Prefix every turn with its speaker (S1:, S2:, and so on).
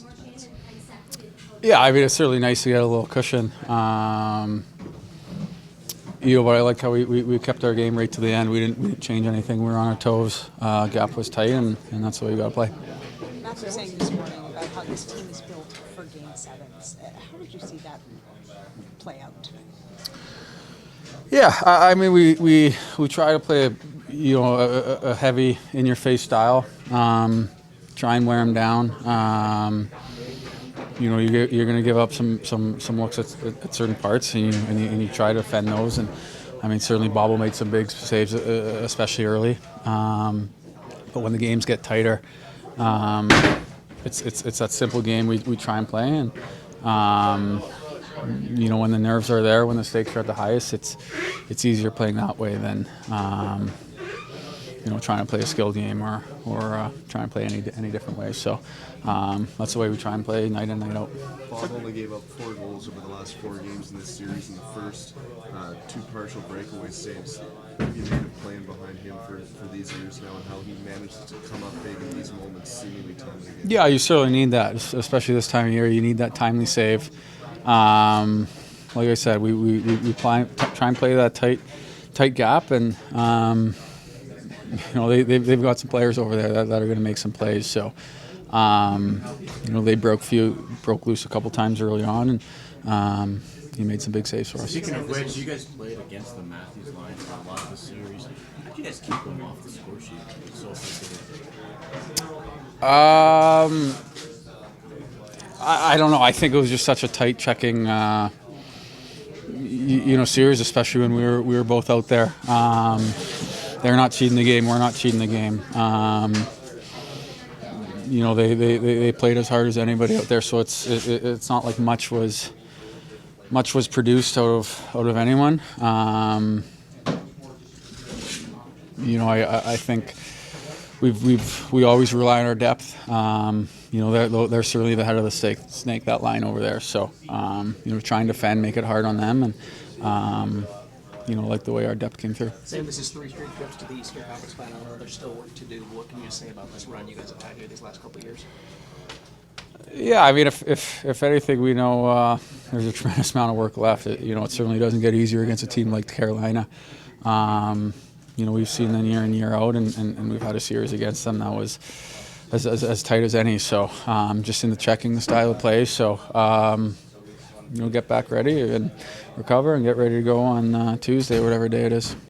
S1: defense?
S2: Yeah, I mean, it's certainly nice to get a little cushion. But I like how we kept our game right to the end. We didn't change anything. We were on our toes. Gap was tight, and that's the way we got to play.
S1: Matt was saying this morning about how this team is built for Game 7s. How did you see that play out?
S2: Yeah, I mean, we try to play a heavy in-your-face style. Try and wear them down. You're going to give up some looks at certain parts, and you try to defend those. And I mean, certainly Bobble made some big saves, especially early. But when the games get tighter, it's that simple game we try and play. And when the nerves are there, when the stakes are at the highest, it's easier playing that way than trying to play a skill game or trying to play any different way. So that's the way we try and play night in, night out.
S3: Bob only gave up 4 goals over the last 4 games in this series. In the first, 2 partial breakaway saves. You made him playing behind him for these years now, and how he managed to come up big in these moments, seemingly timely.
S2: Yeah, you certainly need that, especially this time of year. You need that timely save. Like I said, we try and play that tight gap, and they've got some players over there that are going to make some plays. So they broke loose a couple times early on, and he made some big saves for us.
S4: Speaking of which, you guys played against the Matthews line for a lot of the series. How did you guys keep them off the score sheet so effectively?
S2: I don't know. I think it was just such a tight checking, series, especially when we were both out there. They're not cheating the game. We're not cheating the game. They played as hard as anybody out there. So it's not like much was produced out of anyone. I think we always rely on our depth. They're certainly the head of the snake, that line over there. So try and defend, make it hard on them, and like the way our depth came through.
S5: Sam, this is 3 straight trips to the Eastern Conference Final. I know there's still work to do. What can you say about this run you guys have had here these last couple of years?
S2: Yeah, I mean, if anything, we know there's a tremendous amount of work left. It certainly doesn't get easier against a team like Carolina. We've seen them year in, year out, and we've had a series against them that was as tight as any. So just in the checking the style of play. So get back ready and recover and get ready to go on Tuesday, whatever day it is.